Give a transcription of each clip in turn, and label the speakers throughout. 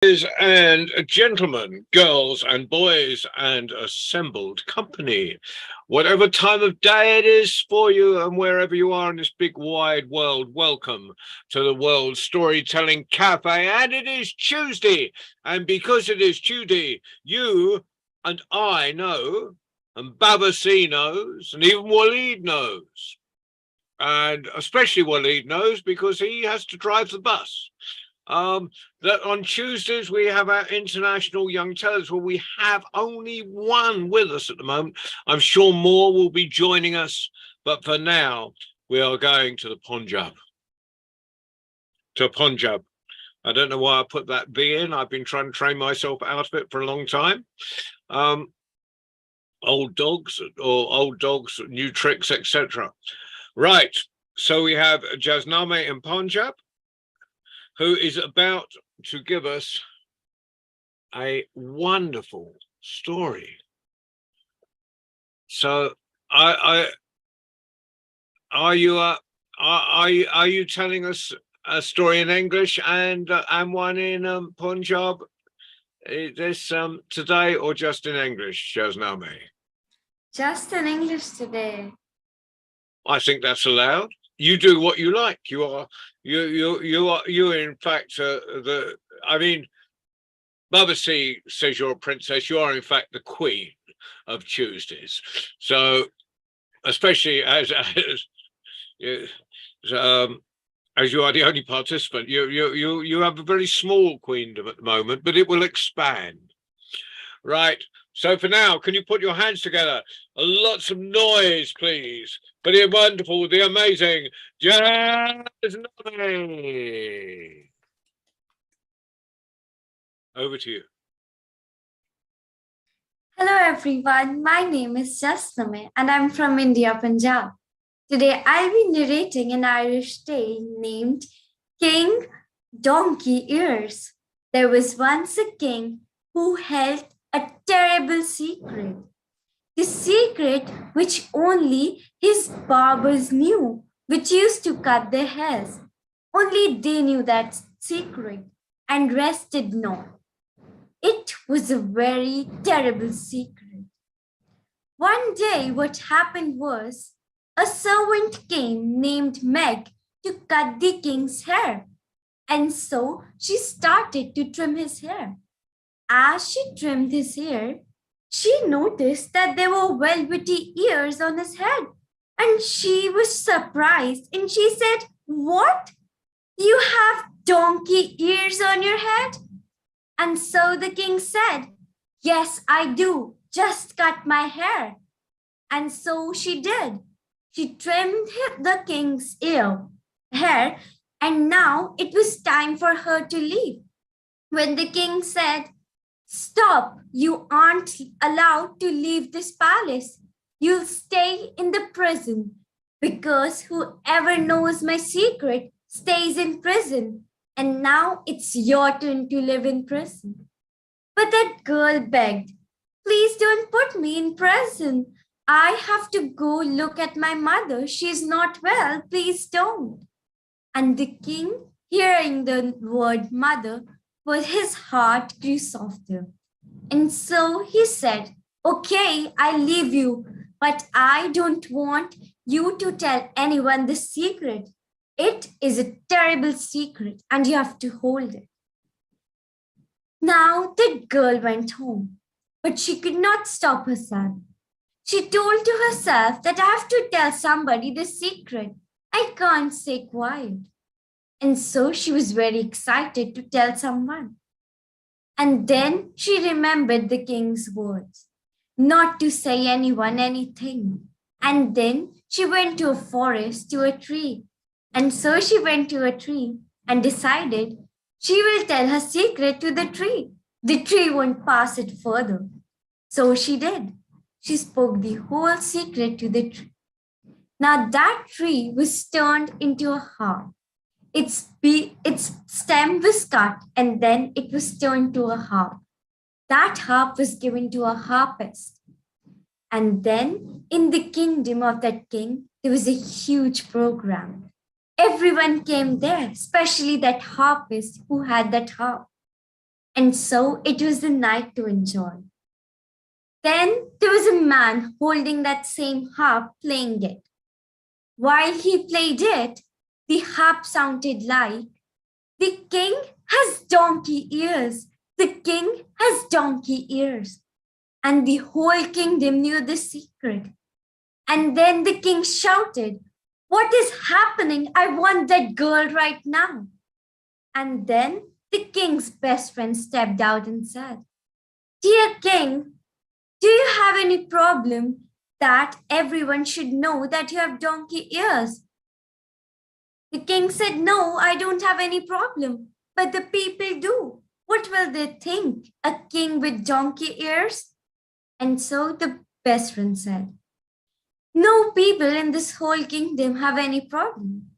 Speaker 1: Ladies and gentlemen, girls and boys, and assembled company, whatever time of day it is for you and wherever you are in this big wide world, welcome to the World Storytelling Cafe. And it is Tuesday, and because it is Tuesday, you and I know, and Baba C knows, and even Waleed knows, and especially Waleed knows because he has to drive the bus. That on Tuesdays we have our International Young Tellers, where we have only one with us at the moment. I'm sure more will be joining us, but for now we are going to the Punjab. I don't know why I put that V in. I've been trying to train myself out of it for a long time. Old dogs, new tricks, etc. Right. So we have Jasname in Punjab, who is about to give us a wonderful story. So, are you telling us a story in English and one in Punjab? Is this today or just in English, Jasname?
Speaker 2: Just in English today.
Speaker 1: I think that's allowed. You do what you like. You are in fact Baba C says you're a princess. You are in fact the queen of Tuesdays. So especially as you are the only participant, you have a very small queendom at the moment, but it will expand. Right. So for now, can you put your hands together? Lots of noise, please, for the wonderful, the amazing Jasname. Over to you.
Speaker 2: Hello everyone, my name is Jasname and I'm from India, Punjab. Today I'll be narrating an Irish tale named King Donkey Ears. There was once a king who held a terrible secret. The secret which only his barbers knew, which used to cut their hairs. Only they knew that secret, and rest did not. It was a very terrible secret. One day, what happened was a servant came named Meg to cut the king's hair, and so she started to trim his hair. As she trimmed his hair, she noticed that there were velvety ears on his head, and she was surprised, and she said, "What? You have donkey ears on your head?" And so the king said, "Yes, I do. Just cut my hair." And so she did. She trimmed the king's hair, and now it was time for her to leave. When the king said, "Stop, you aren't allowed to leave this palace. You'll stay in the prison, because whoever knows my secret stays in prison. And now it's your turn to live in prison." But that girl begged, "Please don't put me in prison. I have to go look at my mother. She's not well. Please don't." And the king, hearing the word mother, his heart grew softer. And so he said, "Okay, I'll leave you, but I don't want you to tell anyone the secret. It is a terrible secret and you have to hold it." Now the girl went home, but she could not stop herself. She told to herself that I have to tell somebody the secret. I can't stay quiet. And so she was very excited to tell someone. And then she remembered the king's words, not to say anyone anything. And then she went to a forest, to a tree. And so she went to a tree and decided she will tell her secret to the tree. The tree won't pass it further. So she did. She spoke the whole secret to the tree. Now that tree was turned into a harp. Its stem was cut and then it was turned to a harp. That harp was given to a harpist. And then in the kingdom of that king, there was a huge program. Everyone came there, especially that harpist who had that harp. and so it was the night to enjoy. Then there was a man holding that same harp playing it. While he played it, the harp sounded like, "The king has donkey ears! The king has donkey ears!" And the whole kingdom knew the secret. And then the king shouted, "What is happening? I want that girl right now." And then the king's best friend stepped out and said, "Dear king, do you have any problem that everyone should know that you have donkey ears?" The king said, "No, I don't have any problem, but the people do. What will they think? A king with donkey ears?" And so the best friend said, "No people in this whole kingdom have any problem."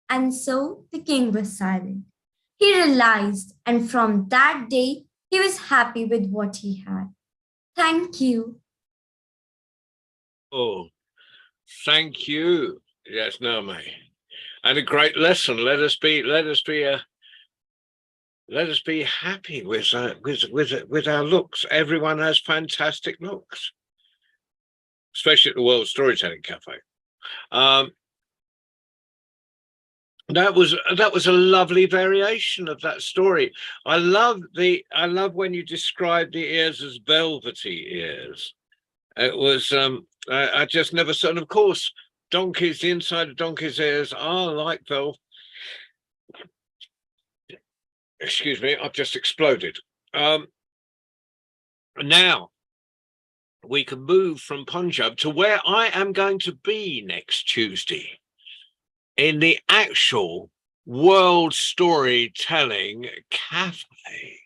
Speaker 2: And so the king was silent. He realized, and from that day, he was happy with what he had. Thank you.
Speaker 1: Oh, thank you. Yes, Name. And a great lesson. Let us be happy with our looks. Everyone has fantastic looks, especially at the World Storytelling Cafe. That was a lovely variation of that story. I love when you describe the ears as velvety ears. It was I just never saw. And of course, donkeys, the inside of donkeys' ears are like velvet. Excuse me, I've just exploded. Now we can move from Punjab to where I am going to be next Tuesday, in the actual World Storytelling Cafe.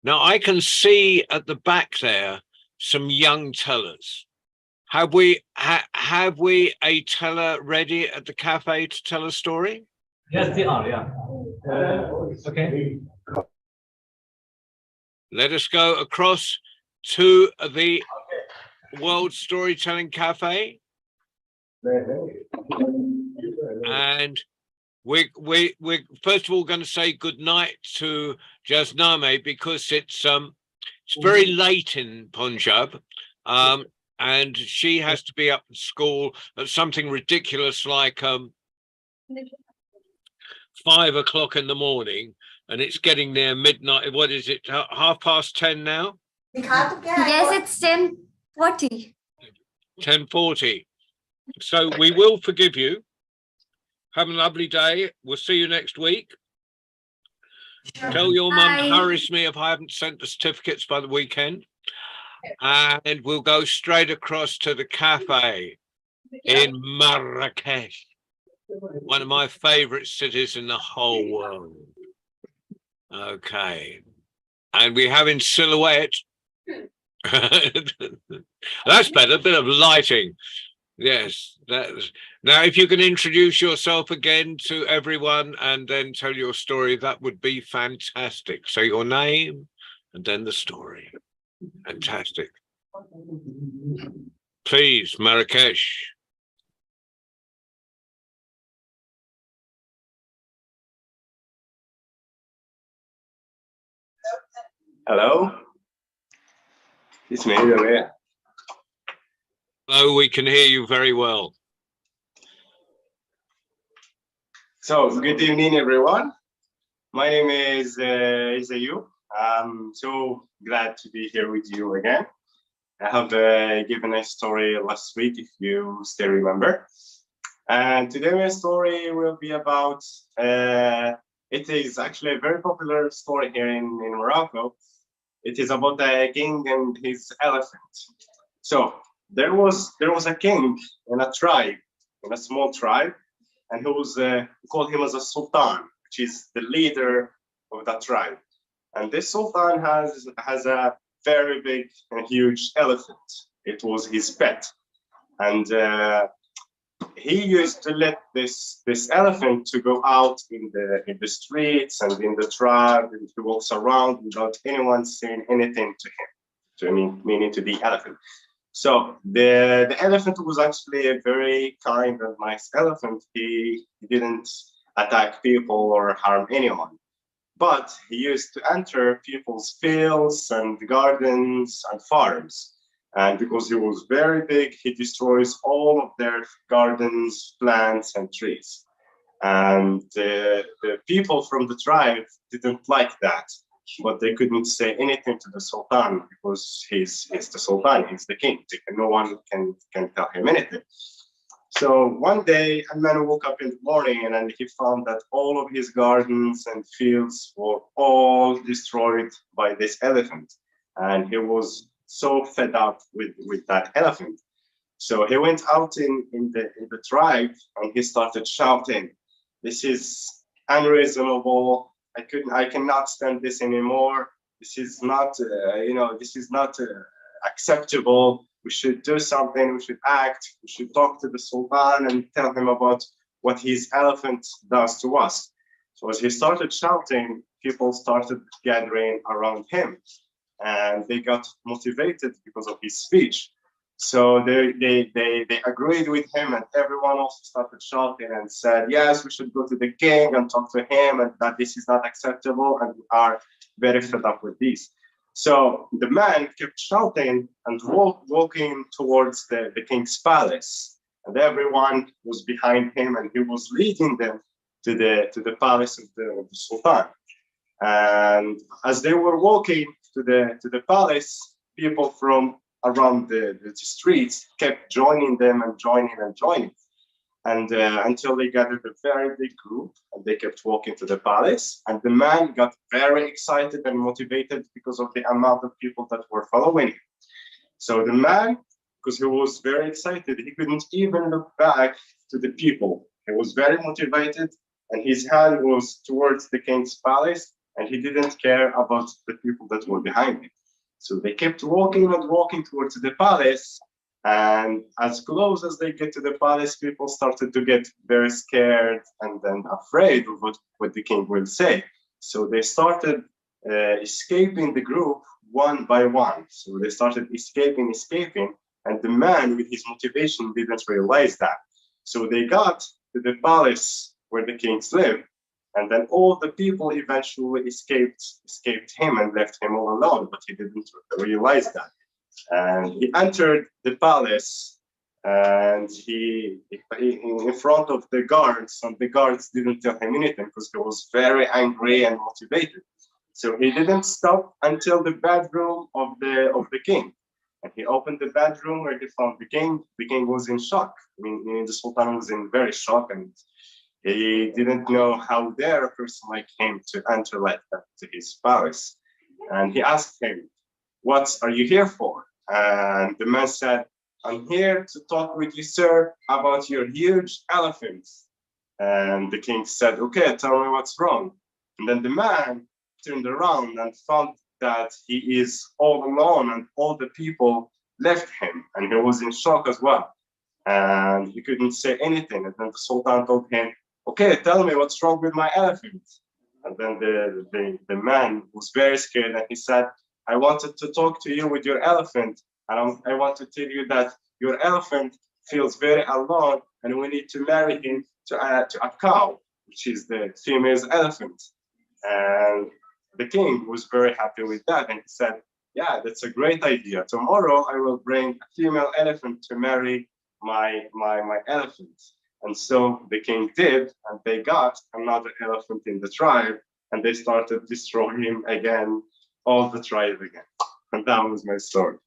Speaker 1: Now I can see at the back there some young tellers. Have we a teller ready at the cafe to tell a story?
Speaker 3: Yes, they are. Yeah. Okay.
Speaker 1: Let us go across to the World Storytelling Cafe, and we're first of all going to say good night to Jasname, because it's very late in Punjab, and she has to be up at school at something ridiculous like 5 o'clock in the morning, and it's getting near midnight. What is it? 10:30 now?
Speaker 2: Yes, it's 10:40.
Speaker 1: 10:40. So we will forgive you. Have a lovely day. We'll see you next week. Tell your mum to harass me if I haven't sent the certificates by the weekend. And we'll go straight across to the cafe in Marrakesh, one of my favorite cities in the whole world. Okay. And we have in silhouette. That's better, a bit of lighting. Yes, that's now. If you can introduce yourself again to everyone and then tell your story, that would be fantastic. So your name and then the story. Fantastic. Please, Marrakesh.
Speaker 4: Hello, it's me, Ray.
Speaker 1: Oh, we can hear you very well.
Speaker 4: So, good evening, everyone. My name is Ayu. I'm so glad to be here with you again. I have given a story last week, if you still remember. And today my story will be about, it is actually a very popular story here in Morocco. It is about a king and his elephant. So there was a king in a tribe, in a small tribe, and he was called him as a sultan, which is the leader of that tribe. And this sultan has a very big and huge elephant. It was his pet, and he used to let this elephant to go out in the streets and in the tribe, and he walks around without anyone saying anything to him. So meaning to the elephant. So the elephant was actually a very kind and nice elephant. He didn't attack people or harm anyone. but he used to enter people's fields and gardens and farms. And because he was very big, he destroys all of their gardens, plants, and trees. And the people from the tribe didn't like that, but they couldn't say anything to the Sultan because he's the Sultan, he's the king. No one can tell him anything. So one day, a man woke up in the morning and he found that all of his gardens and fields were all destroyed by this elephant. And he was so fed up with that elephant. So he went out in the tribe and he started shouting, "This is unreasonable. I cannot stand this anymore. This is not, this is not acceptable. We should do something. We should act. We should talk to the Sultan and tell him about what his elephant does to us." So as he started shouting, people started gathering around him, and they got motivated because of his speech. So they agreed with him, and everyone else started shouting and said, "Yes, we should go to the king and talk to him, and that this is not acceptable, and we are very fed up with this." So the man kept shouting and walking towards the king's palace, and everyone was behind him, and he was leading them to the palace of the Sultan. And as they were walking to the palace, people from around the streets kept joining them and joining and joining, and until they gathered a very big group, and they kept walking to the palace. And the man got very excited and motivated because of the amount of people that were following him. So the man, because he was very excited, he couldn't even look back to the people. He was very motivated, and his hand was towards the king's palace, and he didn't care about the people that were behind him. So they kept walking and walking towards the palace, and as close as they get to the palace, people started to get very scared and then afraid of what the king will say. So they started escaping the group one by one. So they started escaping, and the man with his motivation didn't realize that. So they got to the palace where the kings live, and then all the people eventually escaped him and left him all alone, but he didn't realize that. And he entered the palace, and he in front of the guards, and the guards didn't tell him anything because he was very angry and motivated. So he didn't stop until the bedroom of the king. And he opened the bedroom where he found the king. The king was in shock. I mean, the Sultan was in very shock, and he didn't know how dare a person like him to enter like that to his palace. And he asked him, "What are you here for?" And the man said, "I'm here to talk with you, sir, about your huge elephants." And the king said, "Okay, tell me what's wrong." And then the man turned around and found that he is all alone, and all the people left him, and he was in shock as well. And he couldn't say anything. And then the Sultan told him, "Okay, tell me what's wrong with my elephant." And then the man was very scared, and he said, "I wanted to talk to you with your elephant, and I want to tell you that your elephant feels very alone, and we need to marry him to a cow, which is the female elephant." And the king was very happy with that, and he said, "Yeah, that's a great idea. Tomorrow I will bring a female elephant to marry my elephant." And so the king did, and they got another elephant in the tribe, and they started destroying again all the tribe again. And that was my story.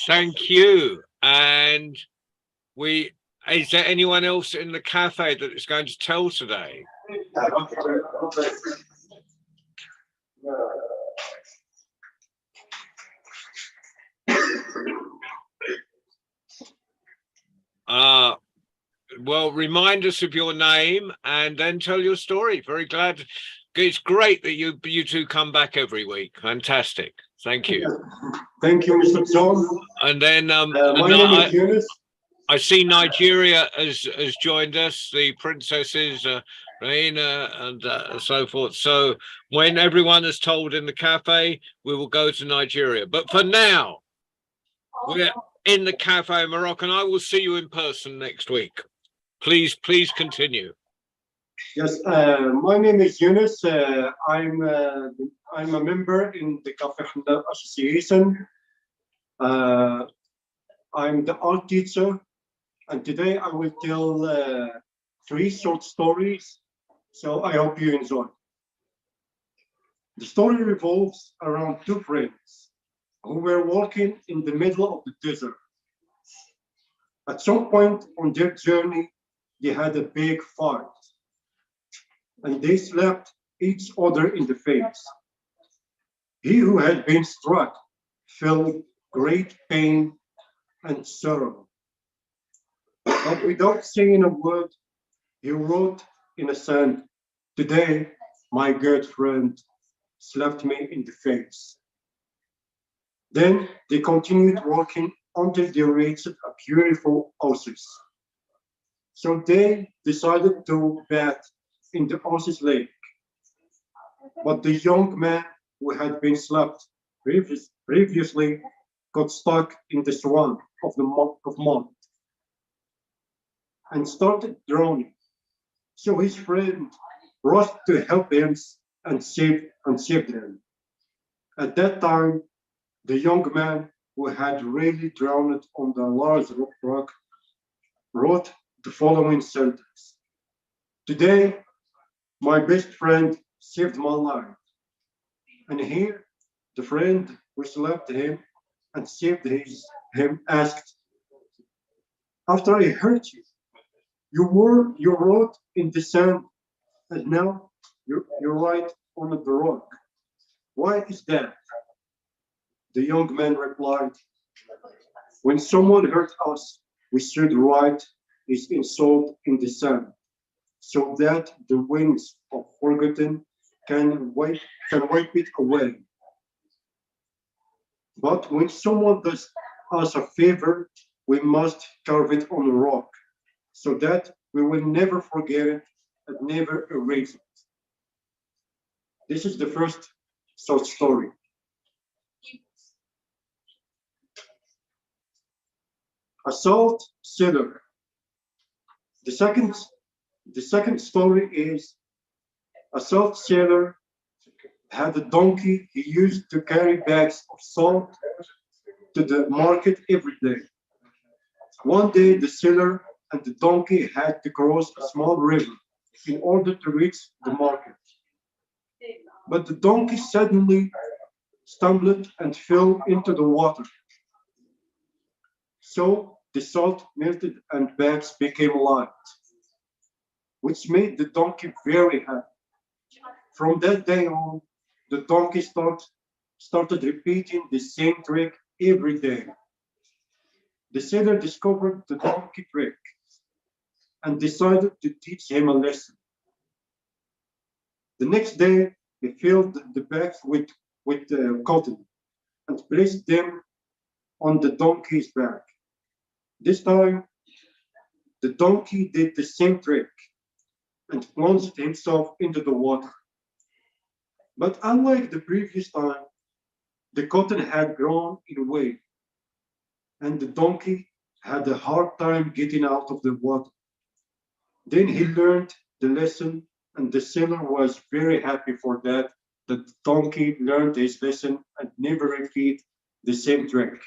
Speaker 1: Thank you. And is there anyone else in the cafe that is going to tell today? Well, remind us of your name and then tell your story. Very glad. It's great that you two come back every week. Fantastic. Thank you.
Speaker 4: Thank you, Mr. John.
Speaker 1: And then
Speaker 4: My name is Yunus.
Speaker 1: I see Nigeria has joined us, the princesses, Reina and so forth. So when everyone is told in the cafe, we will go to Nigeria. But for now, in the Cafe Moroccan. I will see you in person next week. Please continue.
Speaker 5: Yes, my name is Yunus. I'm a member in the Cafe Hamda Association. I'm the art teacher, and today I will tell 3 short stories. So I hope you enjoy. The story revolves around 2 friends who were walking in the middle of the desert. At some point on their journey, they had a big fight, and they slapped each other in the face. He who had been struck felt great pain and sorrow, but without saying a word, he wrote in the sand, "Today, my good friend slapped me in the face." Then they continued walking until they reached a beautiful oasis. So they decided to bathe in the oasis lake. But the young man who had been slapped previously got stuck in the swamp of mud and started drowning. So his friend rushed to help him and saved him. At that time, the young man who had really drowned on the large rock wrote the following sentence: "Today, my best friend saved my life." And here, the friend who slapped him and saved him asked, "After I hurt you, you wrote in the sand, and now you write on the rock. Why is that?" The young man replied, "When someone hurt us, we should write his insult in the sand, so that the winds of forgotten can wipe it away. But when someone does us a favor, we must carve it on a rock, so that we will never forget it and never erase it." This is the first short story. A salt cellar. The second story is a salt seller had a donkey he used to carry bags of salt to the market every day. One day, the seller and the donkey had to cross a small river in order to reach the market. But the donkey suddenly stumbled and fell into the water. So the salt melted and bags became light, which made the donkey very happy. From that day on, the donkey started repeating the same trick every day. The sailor discovered the donkey trick and decided to teach him a lesson. The next day, he filled the bags with cotton and placed them on the donkey's back. This time, the donkey did the same trick and plunged himself into the water. But unlike the previous time, the cotton had grown in weight, and the donkey had a hard time getting out of the water. Then he learned the lesson, and the sailor was very happy for that. The donkey learned his lesson and never repeat the same trick.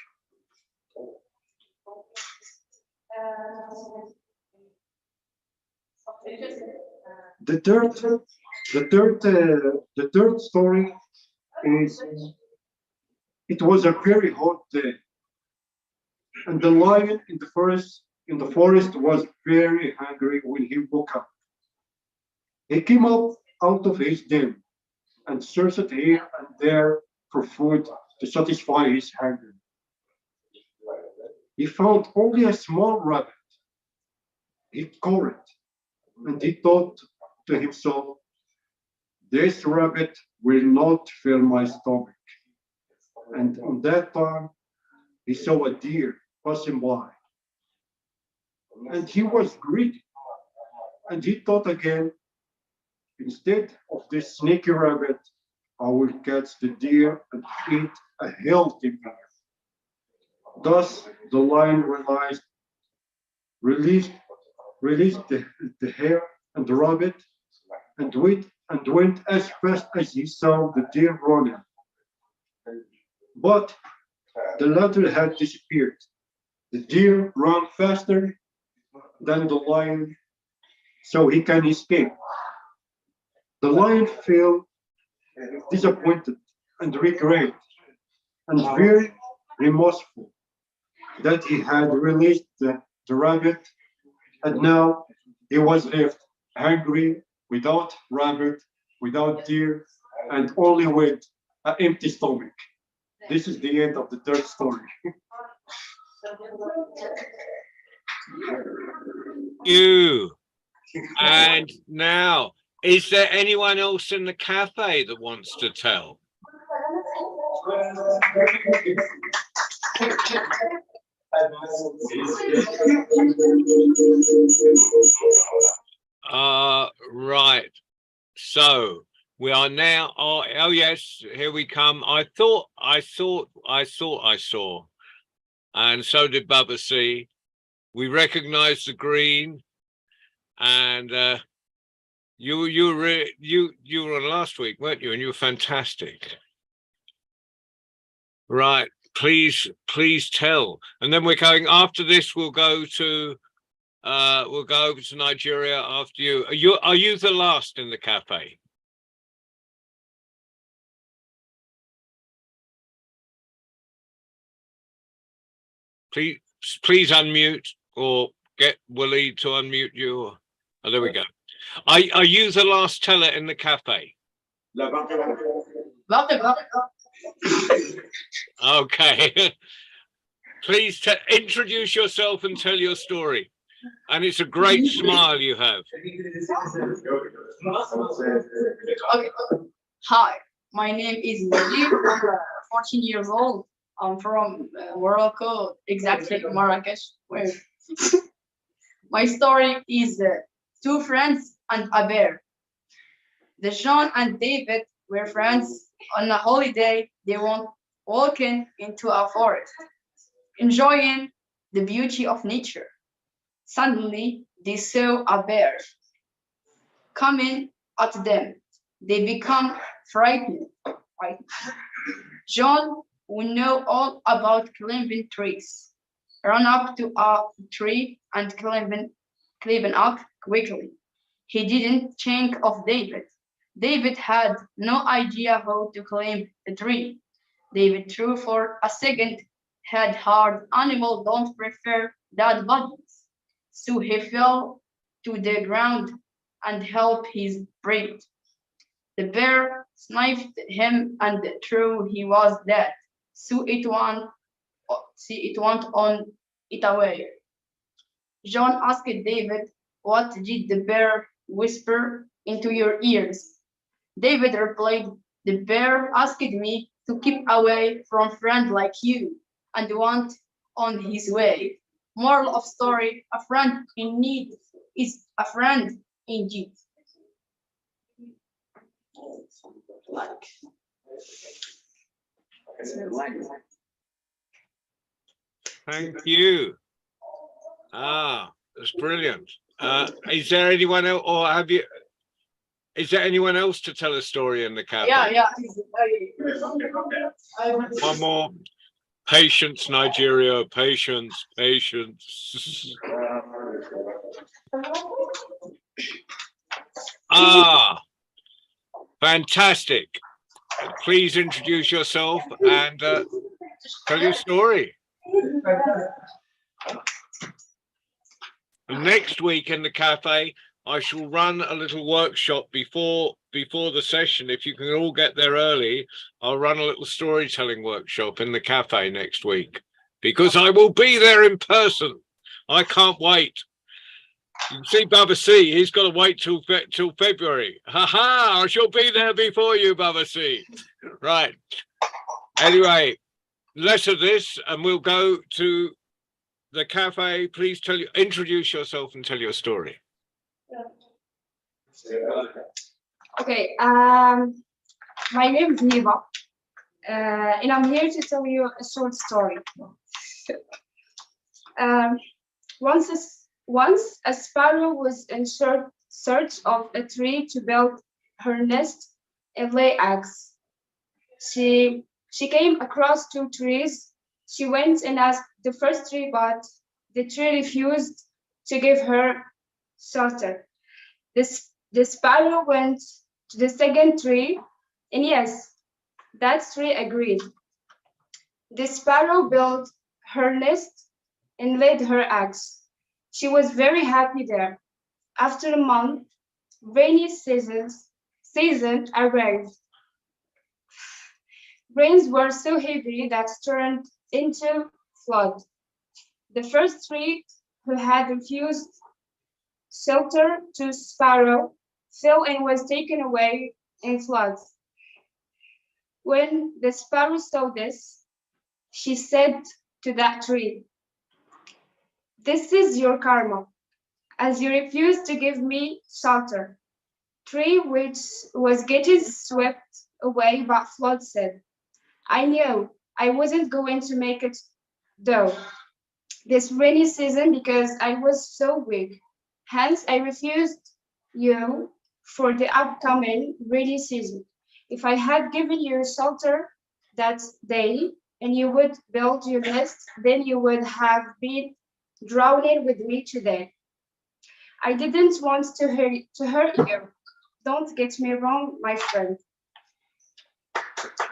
Speaker 5: The third story is, it was a very hot day, and the lion in the forest was very hungry when he woke up. He came up out of his den and searched here and there for food to satisfy his hunger. He found only a small rabbit. He caught it, and he thought to himself, "This rabbit will not fill my stomach." And on that time, he saw a deer passing by, and he was greedy. And he thought again, "Instead of this sneaky rabbit, I will catch the deer and eat a healthy meal." Thus, the lion released, released the hare and the rabbit and went as fast as he saw the deer running. But the latter had disappeared. The deer ran faster than the lion, so he can escape. The lion felt disappointed and regret and very remorseful that he had released the rabbit, and now he was left hungry, without rabbit, without deer, and only with an empty stomach. This is the end of the third story.
Speaker 1: You. And now, is there anyone else in the cafe that wants to tell? Right. So we are now. Oh yes, here we come. I thought I saw, and so did Baba C. We recognized the green, and you were on last week, weren't you? And you were fantastic. Right. Please tell. And then we're going after this. We'll go over to Nigeria after you. Are you the last in the cafe? Please unmute or get Waleed to unmute you. Oh, there we go. Are you the last teller in the cafe? Okay. Please introduce yourself and tell your story. And it's a great smile you have.
Speaker 6: Okay. Hi, my name is Waleed. I'm 14 years old. I'm from Morocco, exactly Marrakesh. Where my story is two friends and a bear. The John and David were friends on a holiday. They went walking into a forest, enjoying the beauty of nature. Suddenly, they saw a bear coming at them. They become frightened. John, who know all about climbing trees, ran up to a tree and climbing up quickly. He didn't think of David. David had no idea how to climb the tree. David threw for a second, had hard animals don't prefer dead bodies. So he fell to the ground and held his breath. The bear sniffed him and threw he was dead. So it went on it away. John asked David, "What did the bear whisper into your ears?" David replied, "The bear asked me to keep away from friends like you and went on his way." Moral of story, a friend in need is a friend indeed.
Speaker 1: Thank you. That's brilliant. Is there anyone else, or is there anyone else to tell a story in the cafe?
Speaker 6: Yeah.
Speaker 1: One more. Patience, Nigeria. Patience. Fantastic. Please introduce yourself and tell your story. Next week in the cafe, I shall run a little workshop before the session. If you can all get there early, I'll run a little storytelling workshop in the cafe next week, because I will be there in person. I can't wait. You can see Baba C, he's got to wait till February. I shall be there before you, Baba C. Right. Anyway, less of this, and we'll go to the cafe. Please introduce yourself and tell your story.
Speaker 6: Okay, my name is Niva, and I'm here to tell you a short story. Um, once a sparrow was in search of a tree to build her nest and lay eggs. She came across two trees. She went and asked the first tree, but the tree refused to give her shelter. The sparrow went to the second tree, and yes, that tree agreed. The sparrow built her nest and laid her eggs. She was very happy there. After a month, rainy season arrived. Rains were so heavy that turned into flood. The first tree, who had refused shelter to sparrow, fell and was taken away in floods. When the sparrow saw this, she said to that tree, "This is your karma, as you refused to give me shelter." Tree, which was getting swept away by flood, said, "I knew I wasn't going to make it though this rainy season because I was so weak. Hence, I refused you for the upcoming rainy season. If I had given you shelter that day and you would build your nest, then you would have been drowning with me today. I didn't want to hurt you. Don't get me wrong, my friend."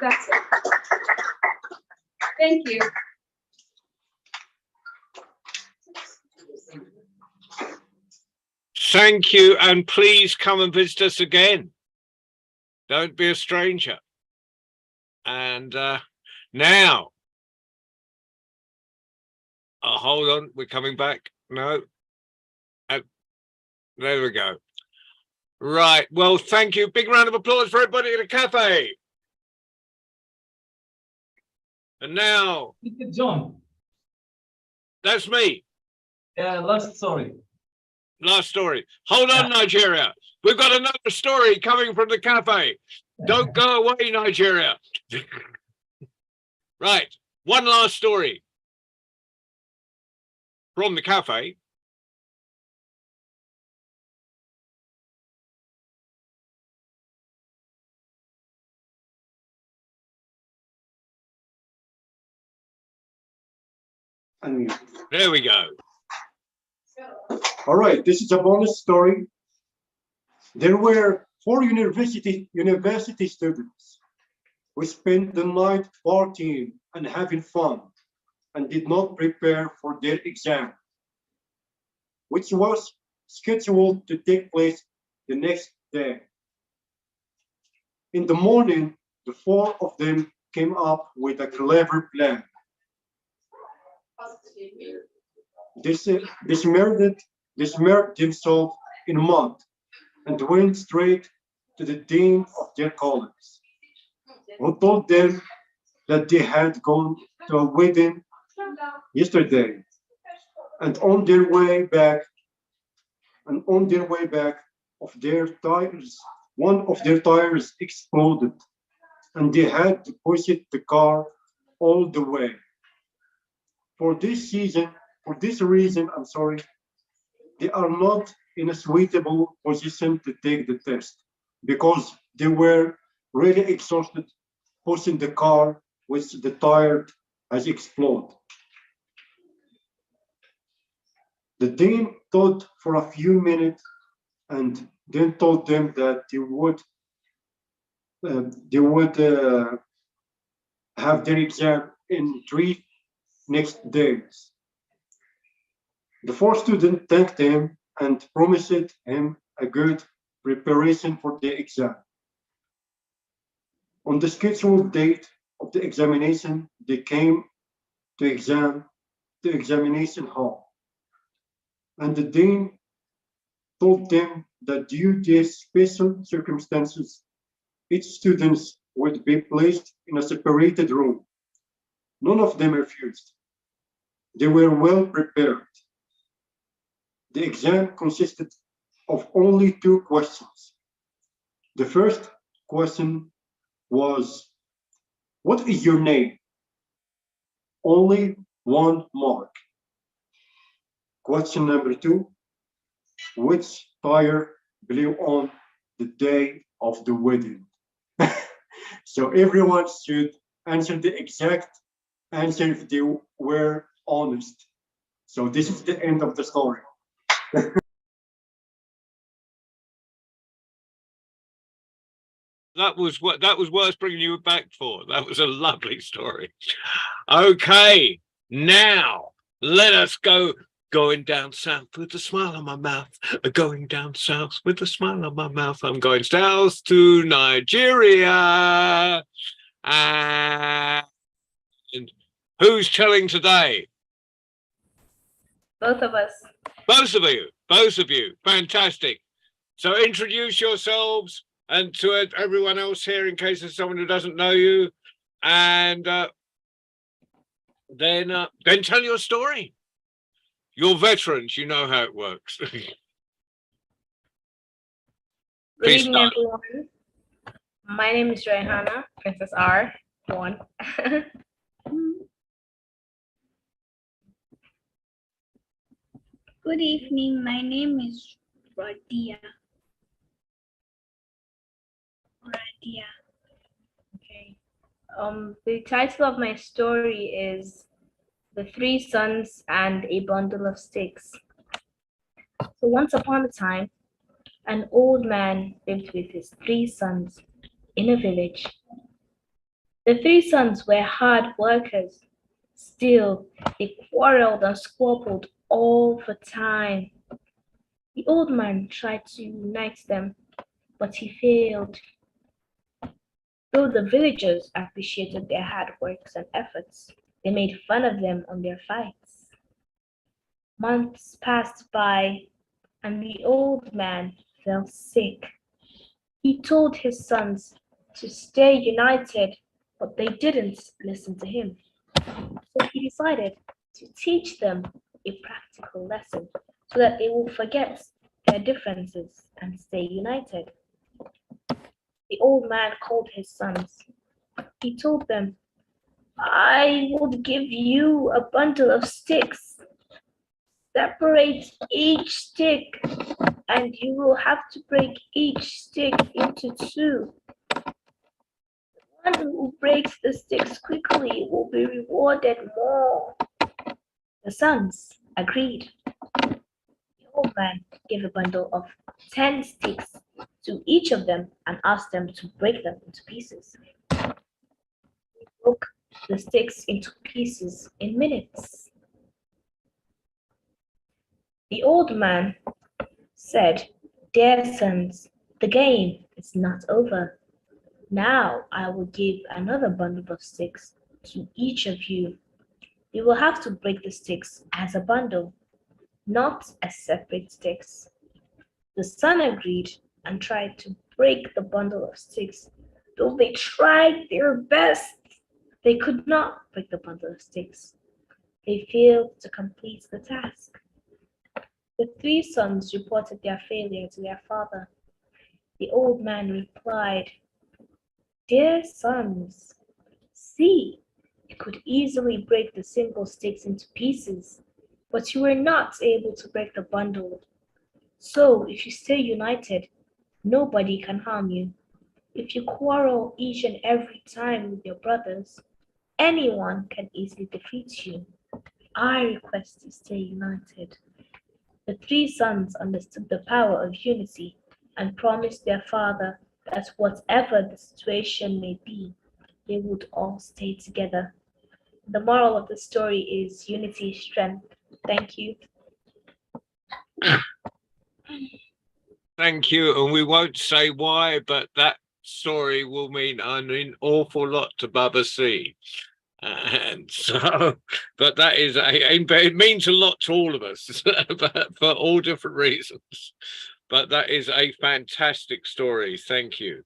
Speaker 6: That's it. Thank you.
Speaker 1: Thank you, and please come and visit us again. Don't be a stranger. And now, hold on, we're coming back. No, there we go. Right, well, thank you. Big round of applause for everybody at the cafe. And now,
Speaker 3: Mr. John,
Speaker 1: that's me.
Speaker 3: last story.
Speaker 1: Last story. Hold on, Nigeria. We've got another story coming from the cafe. Don't go away, Nigeria. Right. One last story from the cafe.
Speaker 5: And
Speaker 1: There we go.
Speaker 5: all right, this is a bonus story. There were 4 university students who spent the night partying and having fun and did not prepare for their exam, which was scheduled to take place the next day. In the morning, the 4 of them came up with a clever plan. They smeared themselves in mud and went straight to the dean of their college, who told them that they had gone to a wedding yesterday, and on their way back, of their tires, one of their tires exploded, and they had to push the car all the way. For this reason, they are not in a suitable position to take the test because they were really exhausted pushing the car which the tire has exploded. The dean thought for a few minutes and then told them that they would have their exam in 3 next days. The 4 students thanked him and promised him a good preparation for the exam. On the scheduled date of the examination, they came to the examination hall, and the dean told them that due to special circumstances, each student would be placed in a separated room. None of them refused. They were well prepared. The exam consisted of only 2 questions. The first question was, "What is your name?" Only 1 mark. Question number 2. Which fire blew on the day of the wedding? So everyone should answer the exact answer if they were honest. So this is the end of the story.
Speaker 1: That was worth bringing you back for. That was a lovely story. Okay, now let us go. Going down south with a smile on my mouth. Going down south with a smile on my mouth. I'm going south to Nigeria. And who's telling today?
Speaker 7: Both of us.
Speaker 1: Both of you. Fantastic. So introduce yourselves and to everyone else here in case there's someone who doesn't know you. And then tell your story. You're veterans, you know how it works.
Speaker 7: Good
Speaker 1: Please
Speaker 7: evening,
Speaker 1: start.
Speaker 7: everyone. My name is Rayhana, Princess R. One.
Speaker 8: Good evening. My name is Radia.
Speaker 7: Okay. The title of my story is The Three Sons and a Bundle of Sticks. So once upon a time, an old man lived with his 3 sons in a village. The 3 sons were hard workers. Still, they quarreled and squabbled all the time. The old man tried to unite them, but he failed. Though the villagers appreciated their hard works and efforts, they made fun of them on their fights. Months passed by, and the old man fell sick. He told his sons to stay united, but they didn't listen to him. So he decided to teach them a practical lesson so that they will forget their differences and stay united. The old man called his sons. He told them, I would give you a bundle of sticks. Separate each stick, and you will have to break each stick into 2. The one who breaks the sticks quickly will be rewarded more. The sons agreed. The old man gave a bundle of 10 sticks to each of them and asked them to break them into pieces. He broke the sticks into pieces in minutes. The old man said, Dear sons, the game is not over. Now I will give another bundle of sticks to each of you. You will have to break the sticks as a bundle, not as separate sticks. The son agreed and tried to break the bundle of sticks. Though they tried their best, they could not break the bundle of sticks. They failed to complete the task. The 3 sons reported their failure to their father. The old man replied, Dear sons, see, you could easily break the single sticks into pieces, but you were not able to break the bundle. So if you stay united, nobody can harm you. If you quarrel each and every time with your brothers, anyone can easily defeat you. I request you stay united. The 3 sons understood the power of unity and promised their father that whatever the situation may be, they would all stay together. The moral of the story is unity is strength. Thank you.
Speaker 1: Thank you. And we won't say why, but that story will mean an awful lot to Baba C. And so, but that is it means a lot to all of us, but for all different reasons. But that is a fantastic story. Thank you.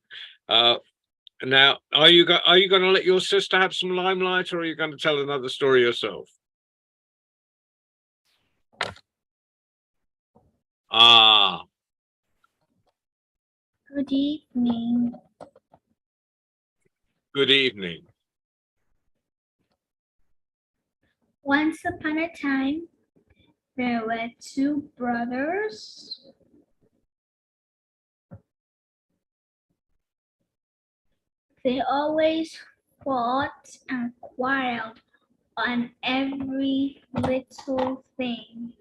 Speaker 1: Now, are you going to let your sister have some limelight, or are you going to tell another story yourself? Ah,
Speaker 8: Good evening.
Speaker 1: good evening.
Speaker 8: Once upon a time, there were two brothers. They always fought and quarreled on every little thing.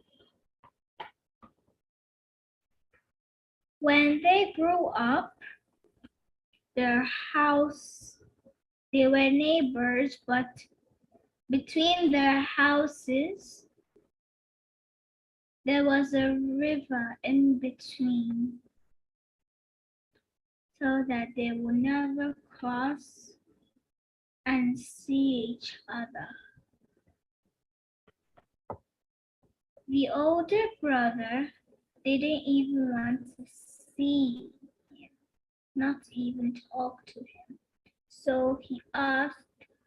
Speaker 8: When they grew up, their house, they were neighbors, but between their houses, there was a river in between, so that they would never cross and see each other. The older brother didn't even want to see him, not even talk to him. So he asked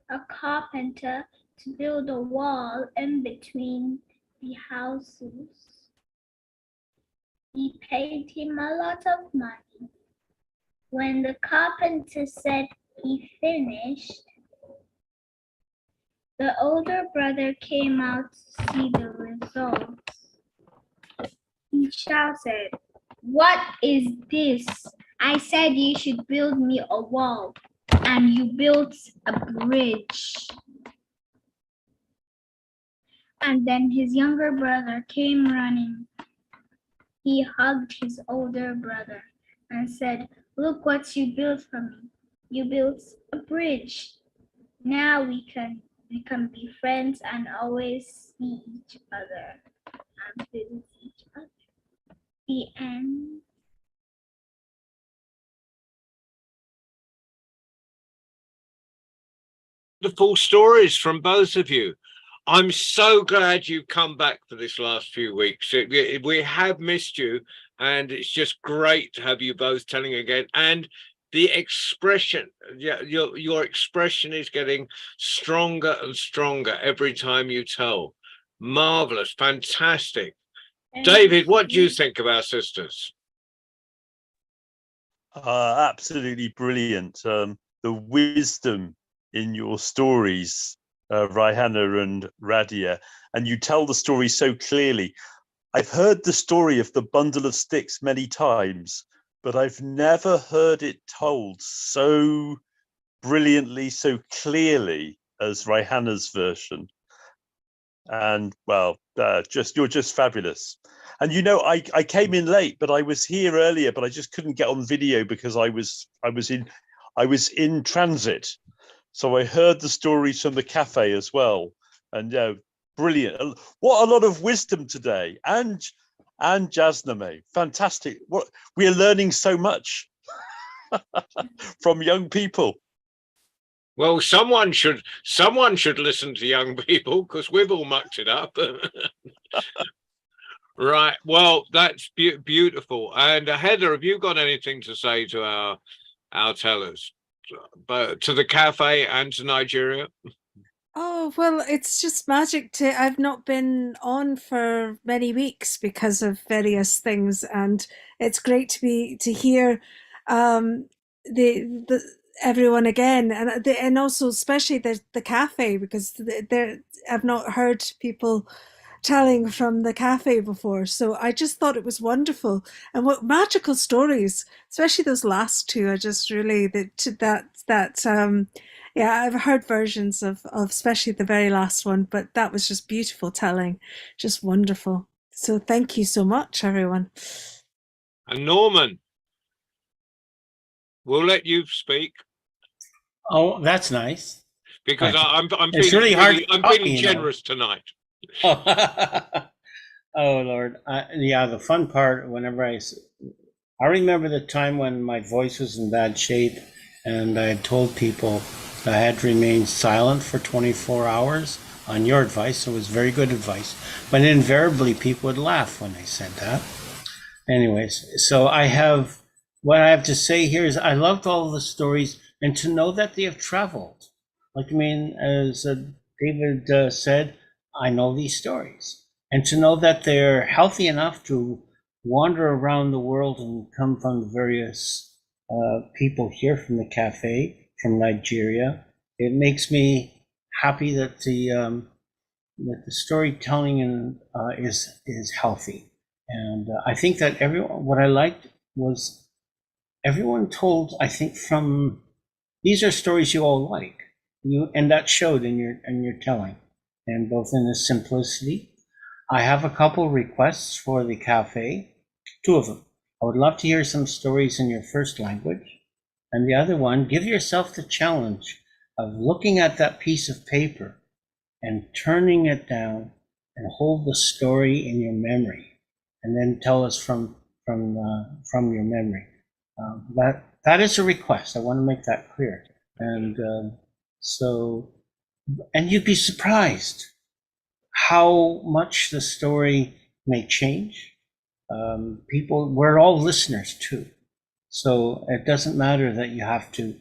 Speaker 8: a carpenter to build a wall in between the houses. He paid him a lot of money. When the carpenter said he finished, the older brother came out to see the results. He shouted, "What is this? I said you should build me a wall, and you built a bridge." And then his younger brother came running. He hugged his older brother and said, "Look what you built for me. You built a bridge. Now we can be friends and always see each other and visit each other." The end.
Speaker 1: Wonderful stories from both of you. I'm so glad you've come back for this last few weeks. We have missed you, and it's just great to have you both telling again. And the expression, yeah, your expression is getting stronger and stronger every time you tell. Marvelous, fantastic. David, what do you think of our sisters?
Speaker 9: Absolutely brilliant. The wisdom in your stories, Raihana and Radia, and you tell the story so clearly. I've heard the story of the bundle of sticks many times, but I've never heard it told so brilliantly, so clearly as Raihana's version. And well, you're just fabulous. And you know, I came in late, but I was here earlier, but I just couldn't get on video because I was in transit. So I heard the stories from the cafe as well. And brilliant. What a lot of wisdom today. And Jasname, fantastic. What we're learning so much from young people.
Speaker 1: Well, someone should listen to young people, because we've all mucked it up. Right. Well, that's beautiful. And Heather, have you got anything to say to our tellers, but to the cafe and to Nigeria?
Speaker 10: Oh, well, it's just magic I've not been on for many weeks because of various things, and it's great to hear the everyone again, and also especially the cafe, because I've not heard people telling from the cafe before. So I just thought it was wonderful, and what magical stories, especially those last two, are just really yeah, I've heard versions of especially the very last one, but that was just beautiful telling, just wonderful. So thank you so much, everyone.
Speaker 1: And Norman, we'll let you speak.
Speaker 3: Oh, that's nice.
Speaker 1: Because I'm
Speaker 3: It's
Speaker 1: feeling
Speaker 3: really hard
Speaker 1: I'm
Speaker 3: talking,
Speaker 1: feeling
Speaker 3: you know.
Speaker 1: generous tonight.
Speaker 3: Oh Lord, yeah. The fun part, whenever I remember the time when my voice was in bad shape, and I had told people I had to remain silent for 24 hours on your advice. So it was very good advice, but invariably people would laugh when I said that. Anyways, so what I have to say here is I loved all the stories, and to know that they have traveled. Like, I mean, as David said, I know these stories, and to know that they're healthy enough to wander around the world and come from the various people here from the cafe, from Nigeria. It makes me happy that the storytelling is healthy, and I think that everyone. What I liked was everyone told. I think from these are stories you all like, and that showed in your telling, and both in the simplicity. I have a couple requests for the cafe, two of them. I would love to hear some stories in your first language. And the other one, give yourself the challenge of looking at that piece of paper and turning it down and hold the story in your memory, and then tell us from your memory. That is a request. I want to make that clear. And and you'd be surprised how much the story may change. We're all listeners too. So it doesn't matter that you have to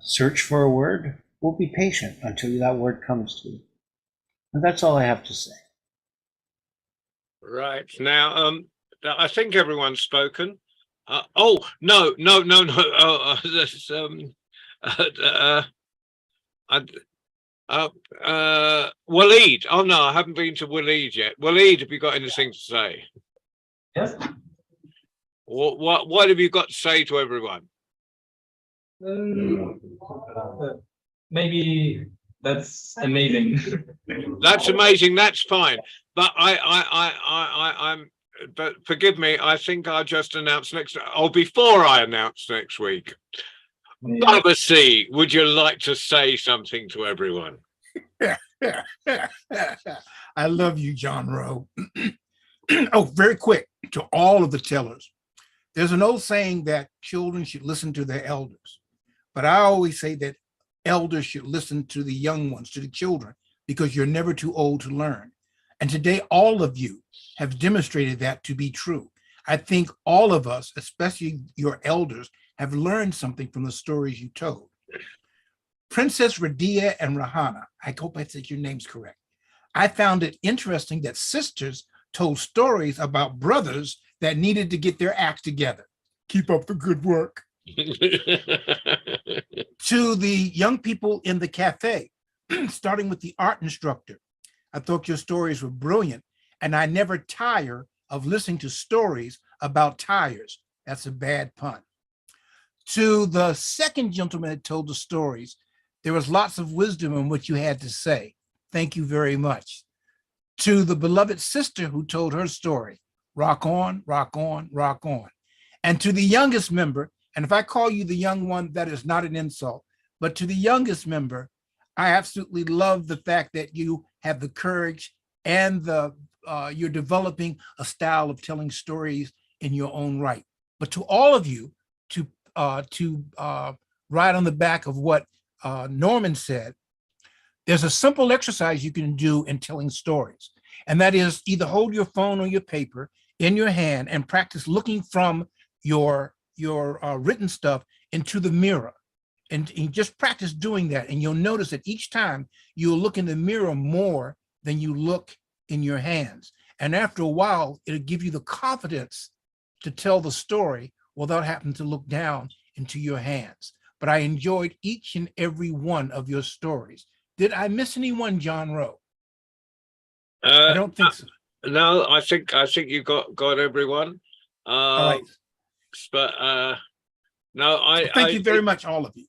Speaker 3: search for a word. We'll be patient until that word comes to you. And that's all I have to say.
Speaker 1: Right. Now, I think everyone's spoken. Oh, no. There's, Waleed. Oh, no, I haven't been to Waleed yet. Waleed, have you got anything to say?
Speaker 11: Yes.
Speaker 1: What have you got to say to everyone?
Speaker 11: Maybe that's amazing.
Speaker 1: That's amazing. That's fine. But I'm. But forgive me. I think I'll just announce before I announce next week. Baba C, would you like to say something to everyone?
Speaker 12: I love you, John Rowe. Oh, very quick to all of the tellers. There's an old saying that children should listen to their elders, but I always say that elders should listen to the young ones, to the children, because you're never too old to learn. And today, all of you have demonstrated that to be true. I think all of us, especially your elders, have learned something from the stories you told. Princess Radia and Rahana, I hope I said your names correct. I found it interesting that sisters told stories about brothers that needed to get their act together. Keep up the good work. To the young people in the cafe, starting with the art instructor, I thought your stories were brilliant, and I never tire of listening to stories about tires. That's a bad pun. To the second gentleman that told the stories, there was lots of wisdom in what you had to say. Thank you very much. To the beloved sister who told her story, rock on, rock on, rock on. And to the youngest member, and if I call you the young one, that is not an insult, but to the youngest member, I absolutely love the fact that you have the courage and you're developing a style of telling stories in your own right. But to all of you, to ride on the back of what Norman said, there's a simple exercise you can do in telling stories. And that is either hold your phone or your paper in your hand and practice looking from your written stuff into the mirror. And just practice doing that. And you'll notice that each time you'll look in the mirror more than you look in your hands. And after a while, it'll give you the confidence to tell the story without having to look down into your hands. But I enjoyed each and every one of your stories. Did I miss anyone, John Rowe? I don't think so.
Speaker 1: No, I think you got everyone.
Speaker 12: All right.
Speaker 1: But no,
Speaker 12: Thank you very much, all of you.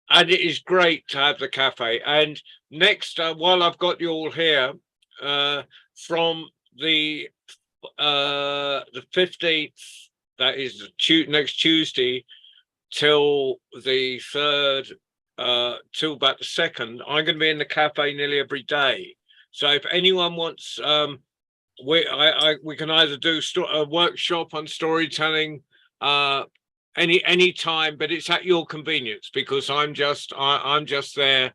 Speaker 1: And it is great to have the cafe. And next, while I've got you all here, from the 15th, that is next Tuesday, till the 3rd, till about the 2nd, I'm going to be in the cafe nearly every day. So if anyone wants, we can either do a workshop on storytelling any time, but it's at your convenience, because I'm just there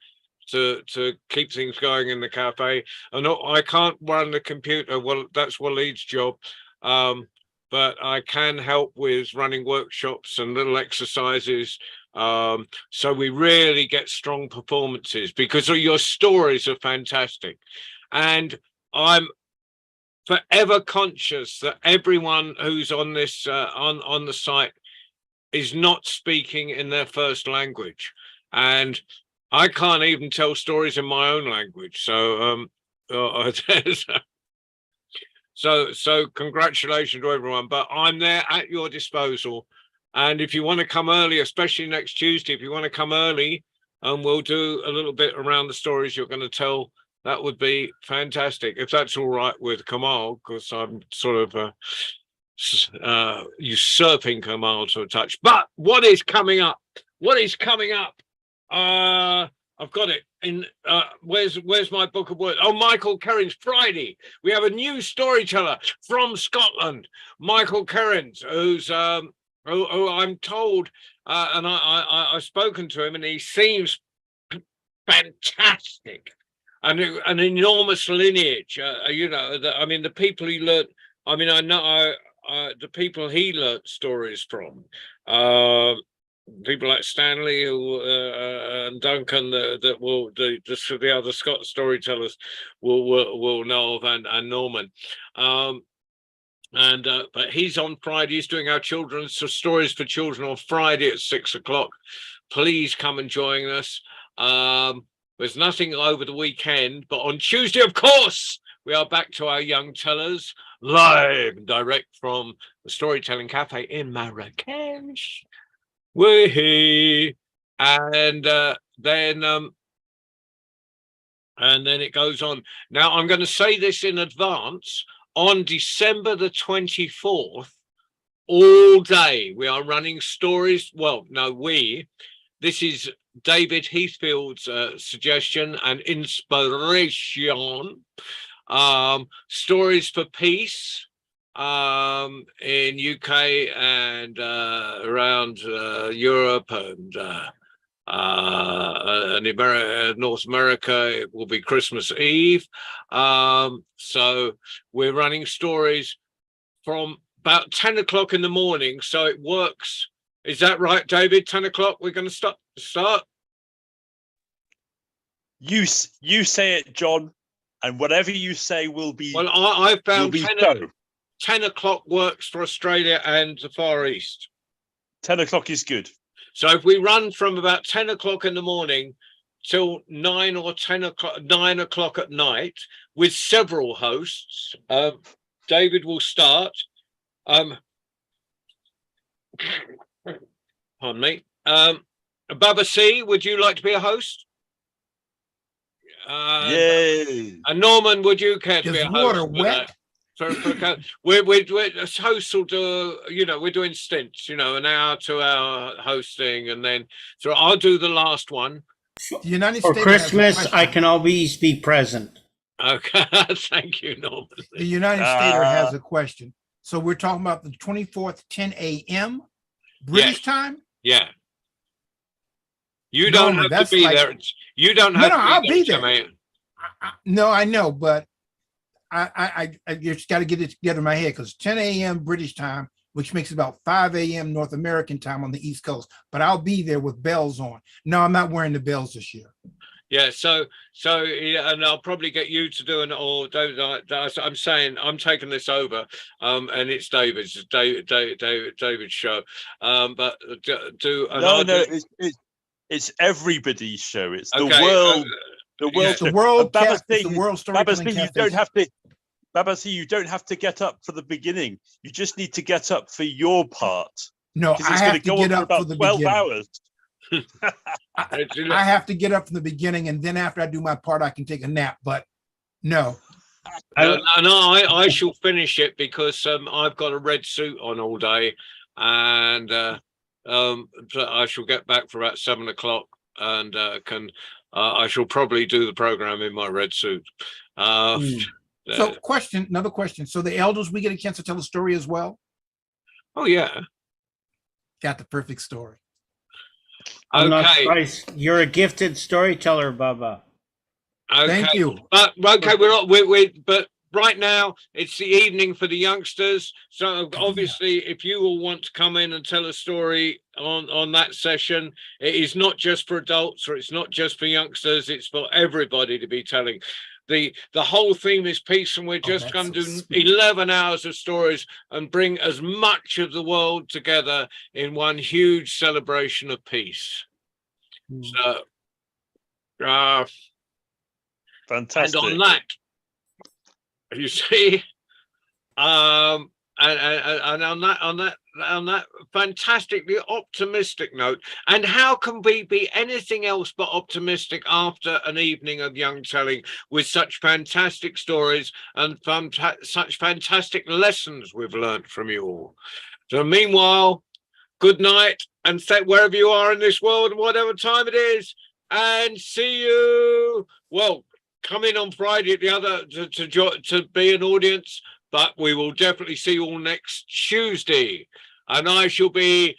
Speaker 1: to keep things going in the cafe. And I can't run the computer. Well, that's Waleed's job. But I can help with running workshops and little exercises. So we really get strong performances, because your stories are fantastic. And I'm forever conscious that everyone who's on this on the site is not speaking in their first language. And I can't even tell stories in my own language. So, so congratulations to everyone. But I'm there at your disposal. And if you want to come early, especially next Tuesday, if you want to come early, and we'll do a little bit around the stories you're going to tell, that would be fantastic. If that's all right with Kamal, because I'm sort of usurping Kamal to a touch. But what is coming up? What is coming up? I've got it in. Where's my book of words? Oh, Michael Kerins, Friday. We have a new storyteller from Scotland, Michael Kerins, who's who I'm told, and I've spoken to him, and he seems fantastic, and an enormous lineage. You know, I mean, the people he learned. I mean, I know the people he learnt stories from. People like Stanley and Duncan that will the other Scott storytellers will know of, and Norman. But he's on Friday. He's doing our children's stories for children on Friday at 6 o'clock. Please come and join us. There's nothing over the weekend, but on Tuesday, of course, we are back to our young tellers live and direct from the Storytelling Cafe in Marrakesh. Wee, and then it goes on. Now I'm going to say this in advance. On December the 24th, all day we are running stories. Well, no, this is David Heathfield's suggestion and inspiration. Stories for peace. In UK and around Europe and North America, it will be Christmas Eve. So we're running stories from about 10 o'clock in the morning. So it works. Is that right, David? 10 o'clock. We're going to start.
Speaker 9: You say it, John, and whatever you say will be.
Speaker 1: Well, I found
Speaker 9: 10
Speaker 1: 10 o'clock works for Australia and the Far East.
Speaker 9: 10 o'clock is good.
Speaker 1: So if we run from about 10 o'clock in the morning till 9 or 10 o'clock, 9 o'clock at night with several hosts, David will start. Pardon me. Baba C, would you like to be a host?
Speaker 9: Yay.
Speaker 1: And Norman, would you care to be a host?
Speaker 12: Water wet?
Speaker 1: We're hosts will do, you know, we're doing stints, you know, an hour, 2 hour hosting, and then so I'll do the last one.
Speaker 12: The United
Speaker 3: For
Speaker 12: States
Speaker 3: Christmas, I can always be present.
Speaker 1: Okay, thank you, Norman.
Speaker 12: The United States has a question. So we're talking about the 24th, 10 a.m. British time?
Speaker 1: Yeah. You don't
Speaker 12: Norman,
Speaker 1: have to be
Speaker 12: like,
Speaker 1: there. You don't have to be
Speaker 12: I'll
Speaker 1: there.
Speaker 12: be there.
Speaker 1: Jermaine.
Speaker 12: No, I know, but I just got to get it together in my head because 10 a.m. British time, which makes about 5 a.m. North American time on the East Coast. But I'll be there with bells on. No, I'm not wearing the bells this year.
Speaker 1: Yeah, so and I'll probably get you to do I'm saying I'm taking this over, and it's David's show. But do
Speaker 9: No, it's everybody's show. It's the
Speaker 1: Okay,
Speaker 9: world. The world,
Speaker 1: yeah.
Speaker 12: The world,
Speaker 9: Babasi,
Speaker 12: the world storytelling
Speaker 9: Babasi, you
Speaker 12: cafe.
Speaker 9: don't have to. Babasi, you don't have to get up for the beginning. You just need to get up for your part.
Speaker 12: No,
Speaker 9: Because
Speaker 12: I
Speaker 9: it's
Speaker 12: have
Speaker 9: going
Speaker 12: to
Speaker 9: to go
Speaker 12: get
Speaker 9: on for
Speaker 12: up for
Speaker 9: about
Speaker 12: the
Speaker 9: 12
Speaker 12: beginning.
Speaker 9: hours.
Speaker 12: I have to get up from the beginning, and then after I do my part, I can take a nap. But no,
Speaker 1: I shall finish it because I've got a red suit on all day, and I shall get back for about 7 o'clock, and I shall probably do the program in my red suit.
Speaker 12: So another question. So the elders, we get a chance to tell a story as well?
Speaker 1: Oh, yeah.
Speaker 12: Got the perfect story.
Speaker 3: I'm not
Speaker 1: Okay.
Speaker 3: surprised. You're a gifted storyteller, Baba.
Speaker 1: Okay.
Speaker 12: Thank you.
Speaker 1: But okay, but right now it's the evening for the youngsters. So obviously, if you all want to come in and tell a story on that session, it is not just for adults or it's not just for youngsters. It's for everybody to be telling. The whole theme is peace, and we're just going to do 11 hours of stories and bring as much of the world together in one huge celebration of peace. So And
Speaker 9: Fantastic.
Speaker 1: on that, you see, and on that fantastically optimistic note, and how can we be anything else but optimistic after an evening of young telling with such fantastic stories and such fantastic lessons we've learnt from you all. So meanwhile, good night, and wherever you are in this world, whatever time it is, and see you. Well, come in on Friday at the other to be an audience, but we will definitely see you all next Tuesday. And I shall be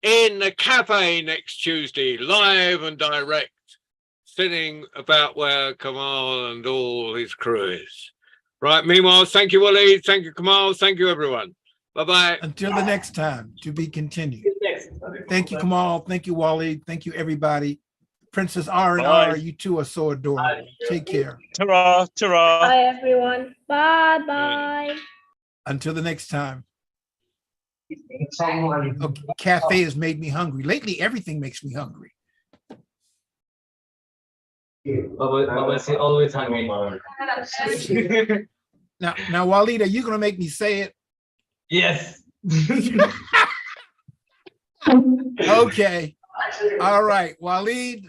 Speaker 1: in the cafe next Tuesday, live and direct, sitting about where Kamal and all his crew is. Right, meanwhile, thank you, Waleed, thank you, Kamal, thank you, everyone. Bye-bye.
Speaker 12: Until the next time, to be continued. Thank you, Kamal. Thank you, Waleed. Thank you, everybody. Princess R&R, you two are so adorable. Take care.
Speaker 9: Ta-ra, ta-ra.
Speaker 7: Bye, everyone. Bye, bye.
Speaker 12: Until the next time. Okay, cafe has made me hungry. Lately, everything makes me hungry.
Speaker 11: Always hungry.
Speaker 12: Now, Waleed, are you going to make me say it?
Speaker 11: Yes.
Speaker 12: Okay. All right, Waleed.